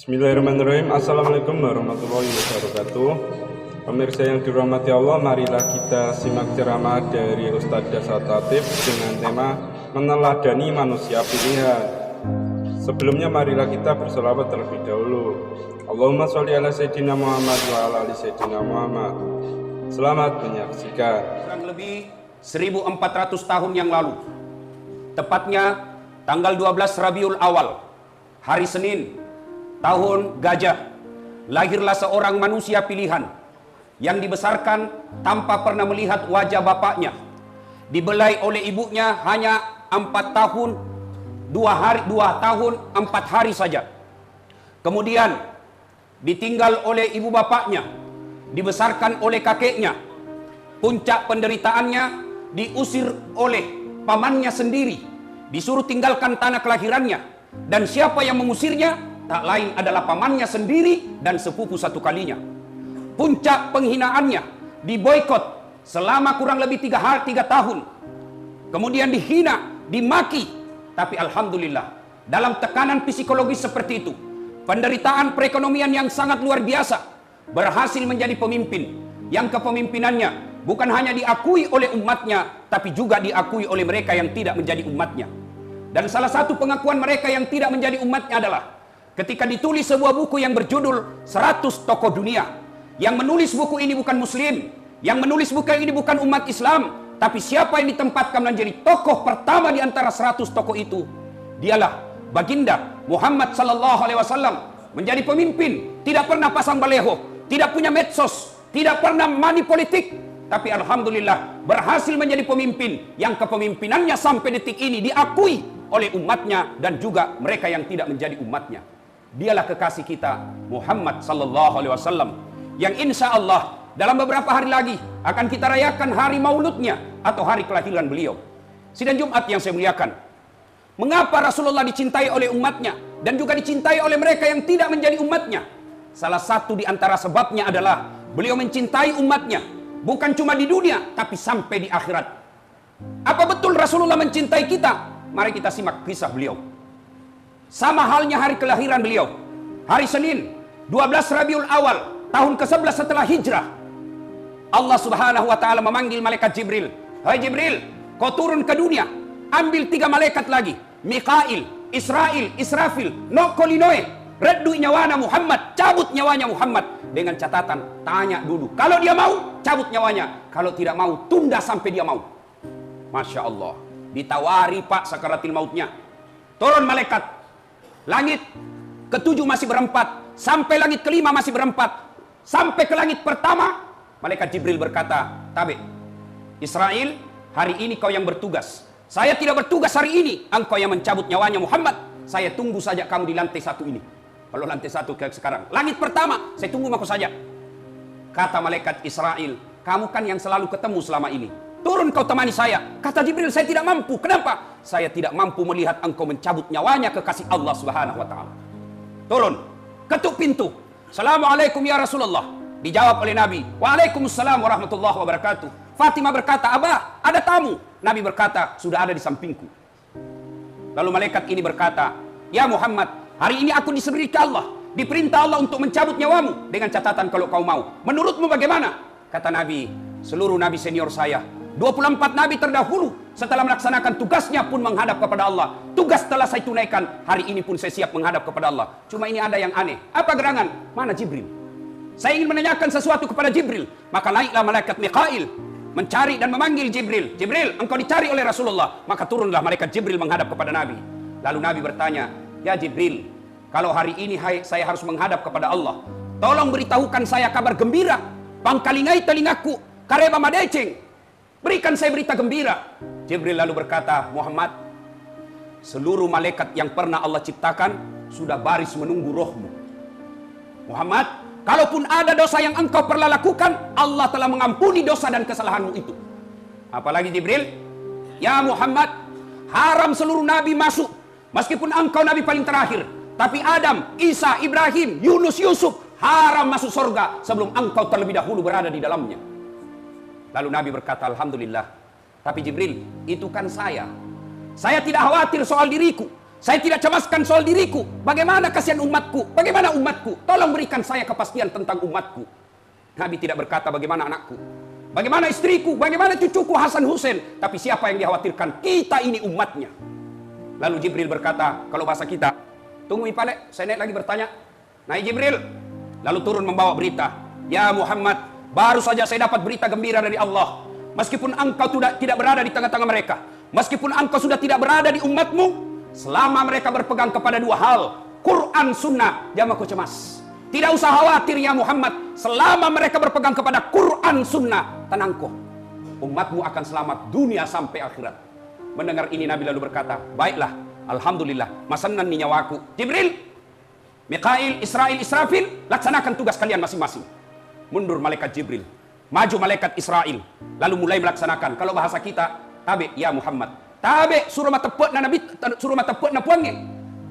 Bismillahirrahmanirrahim. Assalamualaikum warahmatullahi wabarakatuh. Pemirsa yang dirahmati Allah, marilah kita simak ceramah dari Ustadz Dasar Tatib dengan tema meneladani manusia pilihan. Sebelumnya marilah kita berselawat terlebih dahulu. Allahumma sholli ala Sayyidina Muhammad wa ala ali Sayyidina Muhammad. Selamat menyaksikan. Kurang lebih 1400 tahun yang lalu, tepatnya tanggal 12 Rabiul Awal, hari Senin, tahun Gajah, lahirlah seorang manusia pilihan yang dibesarkan tanpa pernah melihat wajah bapaknya, dibelai oleh ibunya hanya 4 tahun 2 tahun 4 hari saja. Kemudian ditinggal oleh ibu bapaknya, dibesarkan oleh kakeknya. Puncak penderitaannya, diusir oleh pamannya sendiri, disuruh tinggalkan tanah kelahirannya, dan siapa yang mengusirnya? Tak lain adalah pamannya sendiri dan sepupu satu kalinya. Puncak penghinaannya, diboikot selama kurang lebih 3 tahun. Kemudian dihina, dimaki. Tapi alhamdulillah, dalam tekanan psikologis seperti itu, penderitaan perekonomian yang sangat luar biasa, berhasil menjadi pemimpin yang kepemimpinannya bukan hanya diakui oleh umatnya, tapi juga diakui oleh mereka yang tidak menjadi umatnya. Dan salah satu pengakuan mereka yang tidak menjadi umatnya adalah ketika ditulis sebuah buku yang berjudul 100 Tokoh Dunia. Yang menulis buku ini bukan muslim, yang menulis buku ini bukan umat Islam, tapi siapa yang ditempatkan menjadi tokoh pertama di antara 100 tokoh itu? Dialah baginda Muhammad sallallahu alaihi wasallam, menjadi pemimpin, tidak pernah pasang baleho, tidak punya medsos, tidak pernah money politik, tapi alhamdulillah berhasil menjadi pemimpin yang kepemimpinannya sampai detik ini diakui oleh umatnya dan juga mereka yang tidak menjadi umatnya. Dialah kekasih kita Muhammad sallallahu alaihi wasallam yang insya Allah dalam beberapa hari lagi akan kita rayakan hari mauludnya atau hari kelahiran beliau. Sidang Jumat yang saya muliakan, mengapa Rasulullah dicintai oleh umatnya dan juga dicintai oleh mereka yang tidak menjadi umatnya? Salah satu di antara sebabnya adalah beliau mencintai umatnya bukan cuma di dunia tapi sampai di akhirat. Apa betul Rasulullah mencintai kita? Mari kita simak kisah beliau. Sama halnya hari kelahiran beliau, hari Senin 12 Rabiul Awal, tahun ke-11 setelah hijrah. Allah subhanahu wa ta'ala memanggil malaikat Jibril. Hai Jibril, kau turun ke dunia, ambil 3 malaikat lagi, Mikail, Israel, Israfil, Nokolinoe, reddu nyawana Muhammad, cabut nyawanya Muhammad. Dengan catatan, tanya dulu, kalau dia mau, cabut nyawanya, kalau tidak mau, tunda sampai dia mau. Masya Allah, ditawari Pak sakaratil mautnya. Turun malaikat, langit ke-7 masih berempat, sampai langit ke-5 masih berempat, sampai ke langit pertama, malaikat Jibril berkata, Tabe, Israel, hari ini kau yang bertugas. Saya tidak bertugas hari ini, engkau yang mencabut nyawanya Muhammad. Saya tunggu saja kamu di lantai 1 ini. Kalau lantai 1 kayak sekarang, langit pertama, saya tunggu aku saja. Kata malaikat Israel, kamu kan yang selalu ketemu selama ini. Turun kau temani saya. Kata Jibril, saya tidak mampu. Kenapa? Saya tidak mampu melihat engkau mencabut nyawanya kekasih Allah subhanahu wa ta'ala. Turun, ketuk pintu. Assalamualaikum ya Rasulullah. Dijawab oleh Nabi, Waalaikumsalam warahmatullahi wabarakatuh. Fatimah berkata, Abah, ada tamu. Nabi berkata, sudah ada di sampingku. Lalu malaikat ini berkata, ya Muhammad, hari ini aku diseberi ke Allah, diperintah Allah untuk mencabut nyawamu dengan catatan kalau kau mau. Menurutmu bagaimana? Kata Nabi, seluruh Nabi senior saya, 24 Nabi terdahulu setelah melaksanakan tugasnya pun menghadap kepada Allah. Tugas telah saya tunaikan, hari ini pun saya siap menghadap kepada Allah. Cuma ini ada yang aneh. Apa gerangan? Mana Jibril? Saya ingin menanyakan sesuatu kepada Jibril. Maka naiklah malaikat Mikail mencari dan memanggil Jibril. Jibril, engkau dicari oleh Rasulullah. Maka turunlah malaikat Jibril menghadap kepada Nabi. Lalu Nabi bertanya, ya Jibril, kalau hari ini saya harus menghadap kepada Allah, tolong beritahukan saya kabar gembira. Pangkalingai telingaku, kareba madeceng. Berikan saya berita gembira. Jibril lalu berkata, Muhammad, seluruh malaikat yang pernah Allah ciptakan sudah baris menunggu rohmu. Muhammad, kalaupun ada dosa yang engkau pernah lakukan, Allah telah mengampuni dosa dan kesalahanmu itu. Apalagi Jibril, ya Muhammad, haram seluruh nabi masuk, meskipun engkau nabi paling terakhir. Tapi Adam, Isa, Ibrahim, Yunus, Yusuf haram masuk surga sebelum engkau terlebih dahulu berada di dalamnya. Lalu Nabi berkata, Alhamdulillah. Tapi Jibril, itu kan saya. Saya tidak khawatir soal diriku. Saya tidak cemaskan soal diriku. Bagaimana kasihan umatku? Bagaimana umatku? Tolong berikan saya kepastian tentang umatku. Nabi tidak berkata bagaimana anakku, bagaimana istriku, bagaimana cucuku Hasan Husain. Tapi siapa yang dikhawatirkan? Kita ini umatnya. Lalu Jibril berkata, kalau bahasa kita, tunggu Ipale, saya naik lagi bertanya. Naik Jibril, lalu turun membawa berita. Ya Muhammad, baru saja saya dapat berita gembira dari Allah. Meskipun engkau tidak berada di tengah-tengah mereka, meskipun engkau sudah tidak berada di umatmu, selama mereka berpegang kepada dua hal, Quran Sunnah, jangan kau cemas. Tidak usah khawatir ya Muhammad, selama mereka berpegang kepada Quran Sunnah, tenang kau, umatmu akan selamat dunia sampai akhirat. Mendengar ini Nabi lalu berkata, baiklah, alhamdulillah, masanan ni nyawaku. Jibril, Mikail, Israil, Israfil, laksanakan tugas kalian masing-masing. Mundur malaikat Jibril, maju malaikat Israil, lalu mulai melaksanakan. Kalau bahasa kita, tabe ya Muhammad, tabe suruh matepet na Nabi, suruh matepet na puangnya.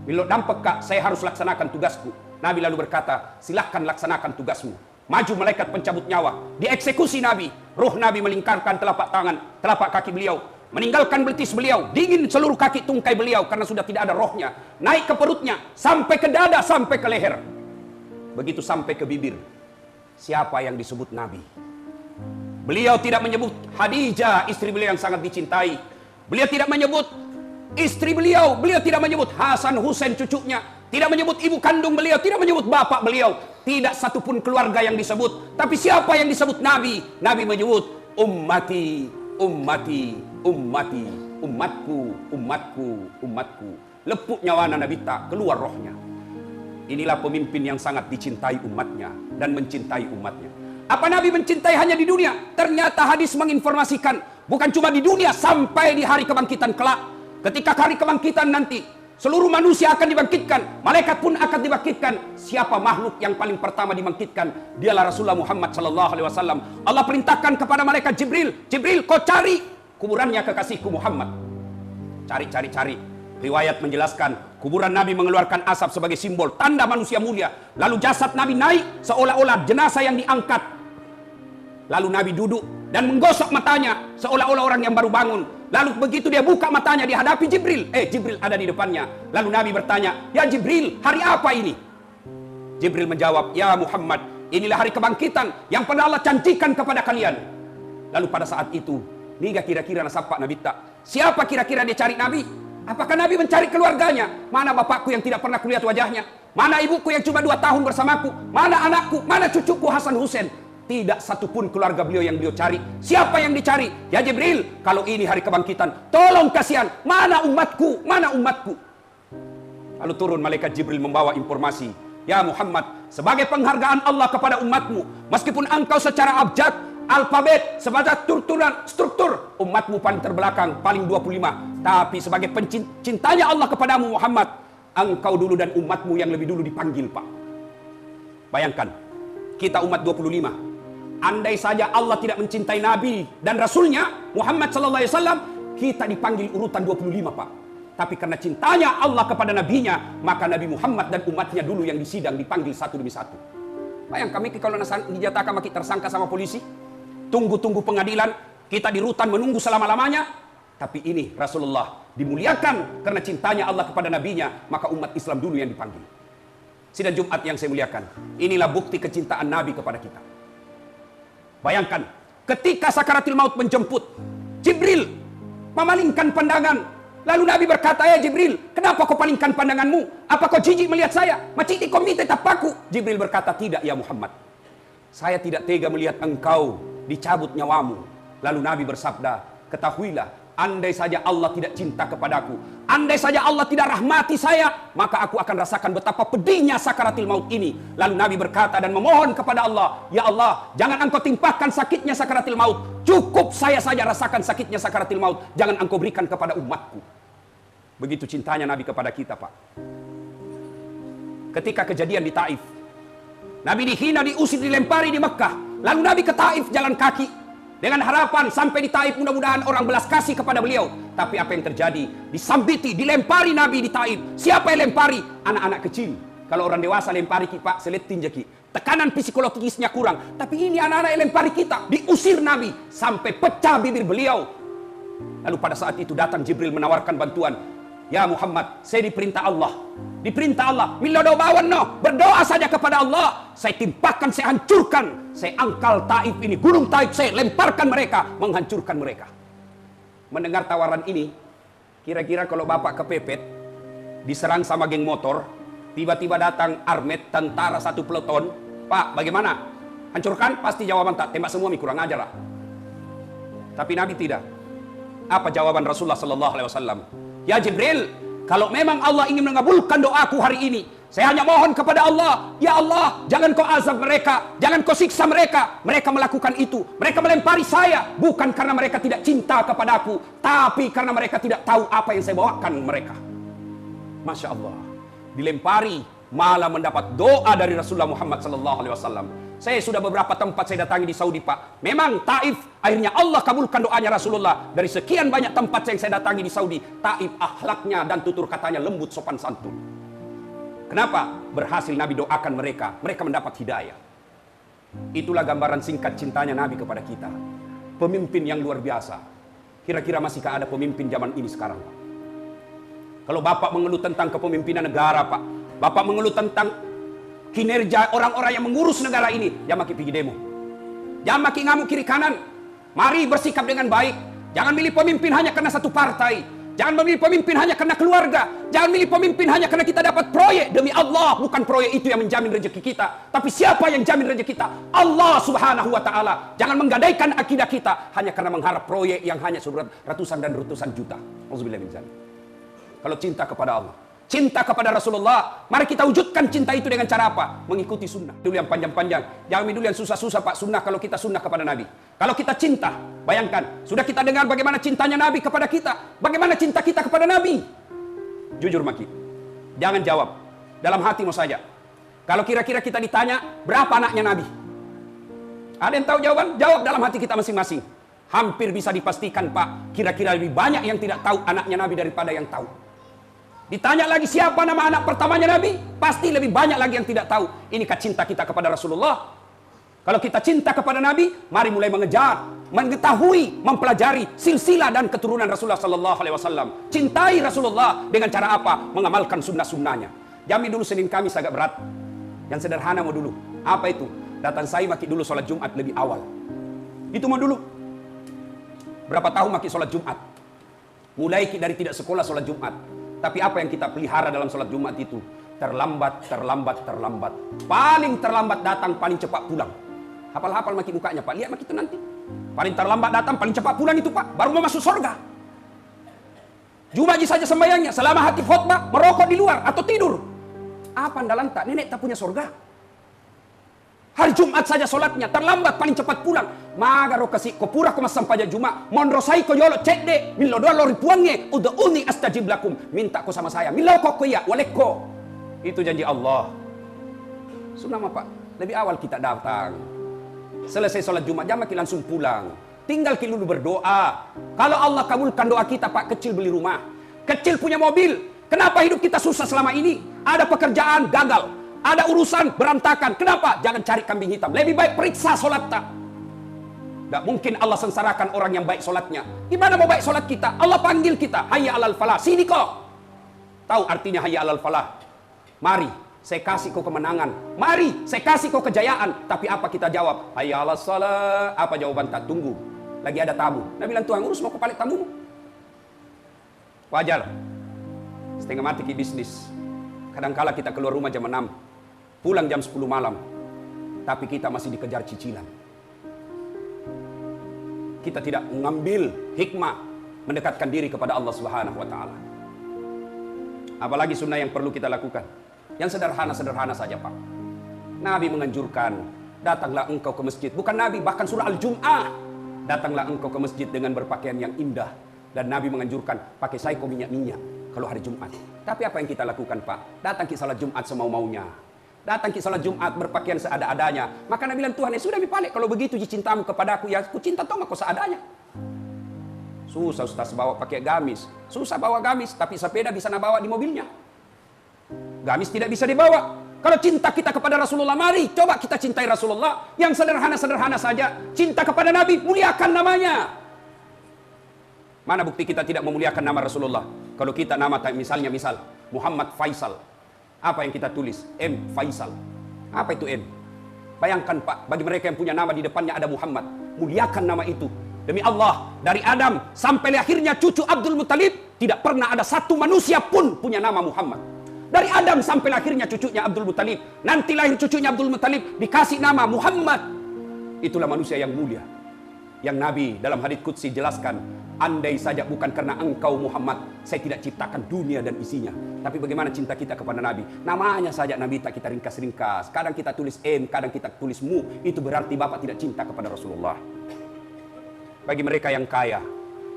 Bila dampak kak, saya harus laksanakan tugasku. Nabi lalu berkata, silahkan laksanakan tugasmu. Maju malaikat pencabut nyawa, dieksekusi Nabi. Roh Nabi melingkarkan telapak tangan, telapak kaki beliau, meninggalkan betis beliau, dingin seluruh kaki tungkai beliau karena sudah tidak ada rohnya. Naik ke perutnya, sampai ke dada, sampai ke leher. Begitu sampai ke bibir. Siapa yang disebut Nabi? Beliau tidak menyebut Khadijah, istri beliau yang sangat dicintai. Beliau tidak menyebut istri beliau. Beliau tidak menyebut Hasan Husain cucunya. Tidak menyebut ibu kandung beliau. Tidak menyebut bapak beliau. Tidak satupun keluarga yang disebut. Tapi siapa yang disebut Nabi? Nabi menyebut ummati, ummati, ummati, umatku, umatku, umatku. Lepuk nyawana Nabi tak keluar rohnya. Inilah pemimpin yang sangat dicintai umatnya dan mencintai umatnya. Apa Nabi mencintai hanya di dunia? Ternyata hadis menginformasikan bukan cuma di dunia, sampai di hari kebangkitan kelak. Ketika hari kebangkitan nanti, seluruh manusia akan dibangkitkan, malaikat pun akan dibangkitkan. Siapa makhluk yang paling pertama dibangkitkan? Dialah Rasulullah Muhammad sallallahu alaihi wasallam. Allah perintahkan kepada malaikat Jibril, Jibril kau cari kuburannya kekasihku Muhammad. Cari. Riwayat menjelaskan kuburan Nabi mengeluarkan asap sebagai simbol tanda manusia mulia. Lalu jasad Nabi naik seolah-olah jenazah yang diangkat. Lalu Nabi duduk dan menggosok matanya seolah-olah orang yang baru bangun. Lalu begitu dia buka matanya dihadapi Jibril. Jibril ada di depannya. Lalu Nabi bertanya, ya Jibril, hari apa ini? Jibril menjawab, ya Muhammad, inilah hari kebangkitan yang pernah Allah janjikan kepada kalian. Lalu pada saat itu, niga kira-kira nasapa Nabi tak? Siapa kira-kira dia cari Nabi? Apakah Nabi mencari keluarganya? Mana bapakku yang tidak pernah kulihat wajahnya? Mana ibuku yang cuma 2 tahun bersamaku? Mana anakku? Mana cucuku Hasan Husain? Tidak satupun keluarga beliau yang beliau cari. Siapa yang dicari? Ya Jibril, kalau ini hari kebangkitan, tolong kasihan, mana umatku? Mana umatku? Lalu turun malaikat Jibril membawa informasi. Ya Muhammad, sebagai penghargaan Allah kepada umatmu, meskipun engkau secara abjad, alfabet, sebagai struktur, umatmu paling terbelakang, paling 25. Tapi sebagai pencintanya Allah kepadamu Muhammad, engkau dulu dan umatmu yang lebih dulu dipanggil, Pak. Bayangkan, kita umat 25. Andai saja Allah tidak mencintai Nabi dan Rasulnya Muhammad sallallahu alaihi wasallam, kita dipanggil urutan 25, Pak. Tapi karena cintanya Allah kepada Nabinya, maka Nabi Muhammad dan umatnya dulu yang disidang dipanggil satu demi satu. Bayang kami kalau dijatakan maki tersangka sama polisi, tunggu pengadilan, kita di rutan menunggu selama-lamanya. Tapi ini Rasulullah dimuliakan karena cintanya Allah kepada Nabinya, maka umat Islam dulu yang dipanggil. Sidang Jumat yang saya muliakan, inilah bukti kecintaan Nabi kepada kita. Bayangkan, ketika sakaratul maut menjemput, Jibril memalingkan pandangan. Lalu Nabi berkata, ya Jibril, kenapa kau palingkan pandanganmu? Apa kau jijik melihat saya? Maciti komite tapaku. Jibril berkata, tidak ya Muhammad. Saya tidak tega melihat engkau dicabut nyawamu. Lalu Nabi bersabda, ketahuilah, andai saja Allah tidak cinta kepadaku, andai saja Allah tidak rahmati saya, maka aku akan rasakan betapa pedihnya sakaratul maut ini. Lalu Nabi berkata dan memohon kepada Allah, ya Allah, jangan engkau timpakan sakitnya sakaratul maut. Cukup saya saja rasakan sakitnya sakaratul maut. Jangan engkau berikan kepada umatku. Begitu cintanya Nabi kepada kita, Pak. Ketika kejadian di Taif, Nabi dihina, diusir, dilempari di Mekah. Lalu Nabi ke Taif jalan kaki. Dengan harapan sampai di Taif mudah-mudahan orang belas kasih kepada beliau. Tapi apa yang terjadi? Disambiti, dilempari Nabi di Taif. Siapa yang lempari? Anak-anak kecil. Kalau orang dewasa lempari Pak, seletin jeki. Tekanan psikologisnya kurang. Tapi ini anak-anak yang lempari kita. Diusir Nabi sampai pecah bibir beliau. Lalu pada saat itu datang Jibril menawarkan bantuan. Ya Muhammad, saya diperintah Allah. Diperintah Allah. Milodo bawan no. Berdoa saja kepada Allah. Saya timpakan, saya hancurkan. Saya angkal Taif ini. Gunung Taif saya lemparkan mereka. Menghancurkan mereka. Mendengar tawaran ini. Kira-kira kalau bapak kepepet. Diserang sama geng motor. Tiba-tiba datang armet, tentara satu peleton. Pak, bagaimana? Hancurkan? Pasti jawaban tak. Tembak semua, kurang ajar lah. Tapi Nabi tidak. Apa jawaban Rasulullah Sallallahu Alaihi Wasallam? Ya Jibril, kalau memang Allah ingin mengabulkan doaku hari ini, saya hanya mohon kepada Allah, ya Allah, jangan kau azab mereka, jangan kau siksa mereka. Mereka melakukan itu, mereka melempari saya, bukan karena mereka tidak cinta kepadaku, tapi karena mereka tidak tahu apa yang saya bawakan mereka. Masya Allah, dilempari, malah mendapat doa dari Rasulullah Muhammad Sallallahu Alaihi Wasallam. Saya sudah beberapa tempat saya datangi di Saudi, Pak. Memang Taif, akhirnya Allah kabulkan doanya Rasulullah. Dari sekian banyak tempat yang saya datangi di Saudi, Taif akhlaknya dan tutur katanya lembut, sopan santun. Kenapa? Berhasil Nabi doakan mereka. Mereka mendapat hidayah. Itulah gambaran singkat cintanya Nabi kepada kita. Pemimpin yang luar biasa. Kira-kira masihkah ada pemimpin zaman ini sekarang, Pak? Kalau Bapak mengeluh tentang kepemimpinan negara, Pak. Bapak mengeluh tentang kinerja orang-orang yang mengurus negara ini, jangan makin pergi demo, jangan makin ngamuk kiri kanan. Mari bersikap dengan baik. Jangan milih pemimpin hanya karena satu partai. Jangan memilih pemimpin hanya karena keluarga. Jangan milih pemimpin hanya karena kita dapat proyek. Demi Allah, bukan proyek itu yang menjamin rezeki kita, tapi siapa yang jamin rezeki kita? Allah Subhanahu wa Ta'ala. Jangan menggadaikan akidah kita hanya karena mengharap proyek yang hanya ratusan dan ratusan juta. Auzubillah min dzalik. Kalau cinta kepada Allah, cinta kepada Rasulullah, mari kita wujudkan cinta itu dengan cara apa? Mengikuti sunnah. Dulu yang panjang-panjang, jangan dulu yang susah-susah, Pak. Sunnah kalau kita sunnah kepada Nabi. Kalau kita cinta, bayangkan, sudah kita dengar bagaimana cintanya Nabi kepada kita. Bagaimana cinta kita kepada Nabi? Jujur, Maki. Jangan jawab. Dalam hatimu saja. Kalau kira-kira kita ditanya, berapa anaknya Nabi? Ada yang tahu jawaban? Jawab dalam hati kita masing-masing. Hampir bisa dipastikan, Pak, kira-kira lebih banyak yang tidak tahu anaknya Nabi daripada yang tahu. Ditanya lagi siapa nama anak pertamanya Nabi, pasti lebih banyak lagi yang tidak tahu. Inikah cinta kita kepada Rasulullah? Kalau kita cinta kepada Nabi, mari mulai mengejar, mengetahui, mempelajari silsilah dan keturunan Rasulullah Sallallahu Alaihi Wasallam. Cintai Rasulullah dengan cara apa? Mengamalkan sunnah-sunnahnya. Jamin dulu Senin Kamis agak berat. Yang sederhana mau dulu. Apa itu? Datang saya maki dulu sholat Jumat lebih awal. Itu mau dulu. Berapa tahun maki sholat Jumat? Mulai dari tidak sekolah sholat Jumat. Tapi apa yang kita pelihara dalam sholat Jumat itu? Terlambat, terlambat, terlambat. Paling terlambat datang, paling cepat pulang. Hafal-hafal maki mukanya, Pak. Lihat maki itu nanti. Paling terlambat datang, paling cepat pulang itu, Pak. Baru mau masuk surga. Jumat saja sembahyangnya. Selama hati khutbah, merokok di luar atau tidur. Apa andalan tak? Nenek tak punya surga. Hari Jumat saja solatnya, terlambat paling cepat pulang. Magaro kasih ko pura ko masampaja Jumat. Monrosai ko yolo cek de. Milo doa lori puangnya. Udah uni astajib lakum. Minta ko sama saya. Milo ko ya waleko. Itu janji Allah. Sunnah Pak. Lebih awal kita datang. Selesai sholat Jumat jam kita langsung pulang. Tinggal kita dulu berdoa. Kalau Allah kabulkan doa kita, Pak, kecil beli rumah, kecil punya mobil. Kenapa hidup kita susah selama ini? Ada pekerjaan gagal. Ada urusan berantakan. Kenapa? Jangan cari kambing hitam. Lebih baik periksa solat tak. Tidak mungkin Allah sengsarakan orang yang baik solatnya. Gimana mau baik solat kita? Allah panggil kita. Hayya alal falah. Sini kok. Tahu artinya hayya alal falah? Mari, saya kasih kau kemenangan. Mari, saya kasih kau kejayaan. Tapi apa kita jawab? Hayya alal salah. Apa jawaban tak? Tunggu. Lagi ada tamu. Nabi bilang, Tuhan urus mau kepalit tamumu. Wajar. Setengah mati ke bisnis. Kadangkala kita keluar rumah jam 6. Pulang jam 10 malam. Tapi kita masih dikejar cicilan. Kita tidak mengambil hikmah mendekatkan diri kepada Allah Subhanahu wa Ta'ala. Apalagi sunnah yang perlu kita lakukan. Yang sederhana-sederhana saja, Pak. Nabi menganjurkan, datanglah engkau ke masjid. Bukan Nabi, bahkan surah Al-Jum'ah. Datanglah engkau ke masjid dengan berpakaian yang indah. Dan Nabi menganjurkan, pakai saiko minyak-minyak kalau hari Jumat. Tapi apa yang kita lakukan, Pak? Datang ke salat Jumat semau-maunya. Datang ke salat Jumat berpakaian seada-adanya. Maka Nabi bilang, Tuhan, ya sudah dipalik. Kalau begitu cintamu kepadaku, ya aku cinta toh kau seadanya. Susah Ustaz bawa pakai gamis. Susah bawa gamis, tapi sepeda bisa bawa di mobilnya. Gamis tidak bisa dibawa. Kalau cinta kita kepada Rasulullah, mari coba kita cintai Rasulullah. Yang sederhana-sederhana saja. Cinta kepada Nabi, muliakan namanya. Mana bukti kita tidak memuliakan nama Rasulullah? Kalau kita nama misalnya Muhammad Faisal, apa yang kita tulis? M. Faisal. Apa itu M? Bayangkan Pak, bagi mereka yang punya nama di depannya ada Muhammad, muliakan nama itu. Demi Allah, dari Adam sampai akhirnya cucu Abdul Muttalib, tidak pernah ada satu manusia pun punya nama Muhammad. Dari Adam sampai akhirnya cucunya Abdul Muttalib, nanti lahir cucunya Abdul Muttalib, dikasih nama Muhammad. Itulah manusia yang mulia. Yang Nabi dalam hadits qudsi jelaskan, andai saja bukan karena engkau Muhammad, saya tidak ciptakan dunia dan isinya. Tapi bagaimana cinta kita kepada Nabi? Namanya saja Nabi tak kita ringkas-ringkas. Kadang kita tulis M, kadang kita tulis Mu. Itu berarti Bapak tidak cinta kepada Rasulullah. Bagi mereka yang kaya,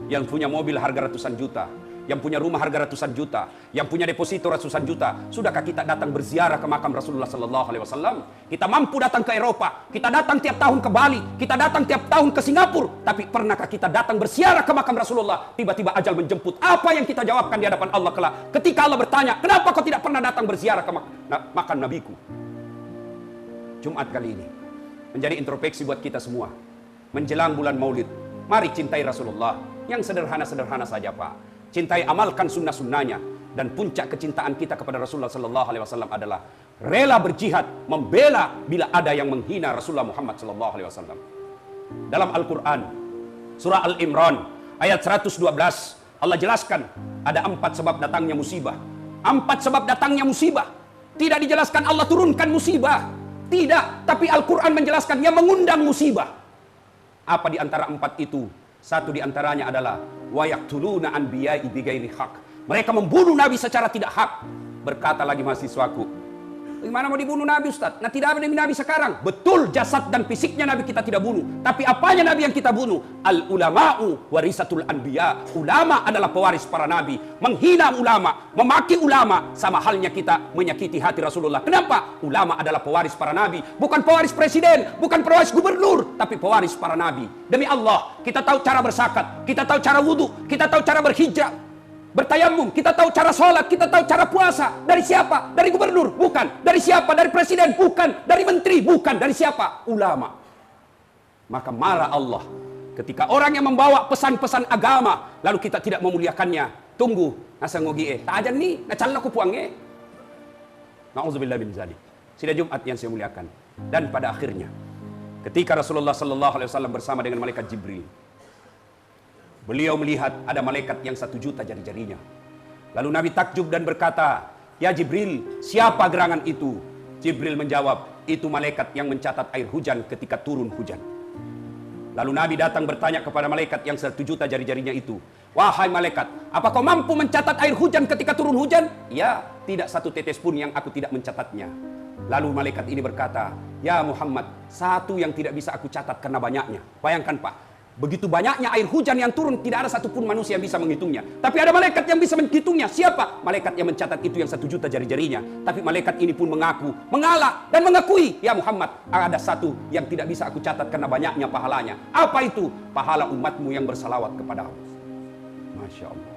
yang punya mobil harga ratusan juta, yang punya rumah harga ratusan juta, yang punya deposito ratusan juta, sudahkah kita datang berziarah ke makam Rasulullah Sallallahu Alaihi Wasallam? Kita mampu datang ke Eropa, kita datang tiap tahun ke Bali, kita datang tiap tahun ke Singapura, tapi pernahkah kita datang berziarah ke makam Rasulullah? Tiba-tiba ajal menjemput. Apa yang kita jawabkan di hadapan Allah kelak? Ketika Allah bertanya, kenapa kau tidak pernah datang berziarah ke makam Nabiku? Jumat kali ini menjadi introspeksi buat kita semua. Menjelang bulan Maulid, mari cintai Rasulullah. Yang sederhana-sederhana saja Pak. Cintai, amalkan sunnah-sunnahnya. Dan puncak kecintaan kita kepada Rasulullah Sallallahu Alaihi Wasallam adalah rela berjihad, membela bila ada yang menghina Rasulullah Muhammad Sallallahu Alaihi Wasallam. Dalam Al-Quran, surah Al-Imran, ayat 112, Allah jelaskan ada 4 sebab datangnya musibah. 4 sebab datangnya musibah. Tidak dijelaskan Allah turunkan musibah. Tidak, tapi Al-Quran menjelaskan yang mengundang musibah. Apa di antara 4 itu? Satu di antaranya adalah wa yaqtuluna anbiya'i bighairi haq. Mereka membunuh Nabi secara tidak hak. Berkata lagi mahasiswaku, gimana mau dibunuh Nabi Ustaz? Nah, tidak ada Nabi sekarang. Betul, jasad dan fisiknya Nabi kita tidak bunuh. Tapi apanya Nabi yang kita bunuh? Al ulama'u warisatul anbiya. Ulama adalah pewaris para Nabi. Menghina ulama, memaki ulama, sama halnya kita menyakiti hati Rasulullah. Kenapa? Ulama adalah pewaris para Nabi. Bukan pewaris presiden, bukan pewaris gubernur, tapi pewaris para Nabi. Demi Allah, kita tahu cara berzakat, kita tahu cara wudhu, kita tahu cara berhijrah, bertayamum, kita tahu cara sholat, kita tahu cara puasa. Dari siapa? Dari gubernur? Bukan. Dari siapa? Dari presiden? Bukan. Dari menteri? Bukan. Dari siapa? Ulama. Maka marah Allah ketika orang yang membawa pesan-pesan agama lalu kita tidak memuliakannya. Tunggu, nasa ngogie, tajan ni, nacalna ku puangnya. Na'udzubillah bin zalik. Sidang Jumat yang saya muliakan. Dan pada akhirnya, ketika Rasulullah Sallallahu Alaihi Wasallam bersama dengan malaikat Jibril, beliau melihat ada malaikat yang 1 juta jari-jarinya. Lalu Nabi takjub dan berkata, ya Jibril, siapa gerangan itu? Jibril menjawab, itu malaikat yang mencatat air hujan ketika turun hujan. Lalu Nabi datang bertanya kepada malaikat yang 1 juta jari-jarinya itu, wahai malaikat, apa kau mampu mencatat air hujan ketika turun hujan? Ya, tidak satu tetes pun yang aku tidak mencatatnya. Lalu malaikat ini berkata, ya Muhammad, satu yang tidak bisa aku catat karena banyaknya. Bayangkan Pak, begitu banyaknya air hujan yang turun, tidak ada satupun manusia yang bisa menghitungnya. Tapi ada malaikat yang bisa menghitungnya. Siapa? Malaikat yang mencatat itu yang 1 juta jari-jarinya. Tapi malaikat ini pun mengaku, mengalah dan mengakui, ya Muhammad, ada satu yang tidak bisa aku catat karena banyaknya pahalanya. Apa itu? Pahala umatmu yang bersalawat kepada Allah. Masya Allah.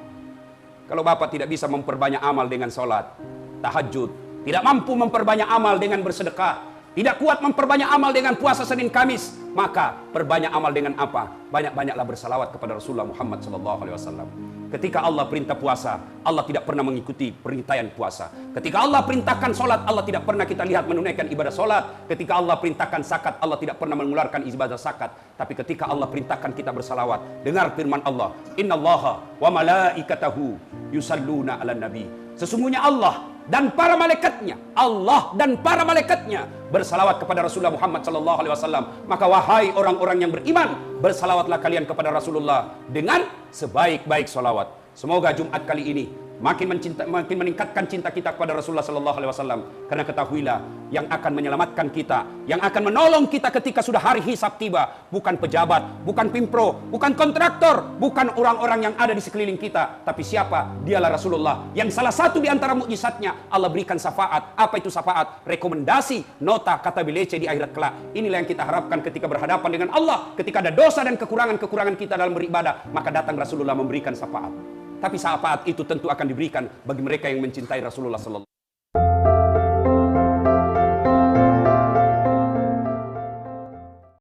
Kalau Bapak tidak bisa memperbanyak amal dengan sholat, tahajud, tidak mampu memperbanyak amal dengan bersedekah, tidak kuat memperbanyak amal dengan puasa Senin Kamis, maka perbanyak amal dengan apa? Banyak-banyaklah bersalawat kepada Rasulullah Muhammad SAW. Ketika Allah perintah puasa, Allah tidak pernah mengikuti perintahan puasa. Ketika Allah perintahkan solat, Allah tidak pernah kita lihat menunaikan ibadah solat. Ketika Allah perintahkan zakat, Allah tidak pernah mengeluarkan ibadah zakat. Tapi ketika Allah perintahkan kita bersalawat, dengar firman Allah, Innallaha wa malaikatahu yusalluna ala nabi. Sesungguhnya Allah dan para malaikatnya, Allah dan para malaikatnya bersalawat kepada Rasulullah Muhammad sallallahu alaihi wasallam. Maka wahai orang-orang yang beriman, bersalawatlah kalian kepada Rasulullah dengan sebaik-baik salawat. Semoga Jumat kali ini makin meningkatkan cinta kita kepada Rasulullah sallallahu alaihi wasallam, karena ketahuilah yang akan menyelamatkan kita, yang akan menolong kita ketika sudah hari hisab tiba, bukan pejabat, bukan pimpro, bukan kontraktor, bukan orang-orang yang ada di sekeliling kita, tapi siapa? Dialah Rasulullah, yang salah satu di antara mukjizatnya Allah berikan syafaat. Apa itu syafaat? Rekomendasi, nota, kata bilece di akhirat kelak. Inilah yang kita harapkan ketika berhadapan dengan Allah, ketika ada dosa dan kekurangan-kekurangan kita dalam beribadah, maka datang Rasulullah memberikan syafaat. Tapi syafaat itu tentu akan diberikan bagi mereka yang mencintai Rasulullah sallallahu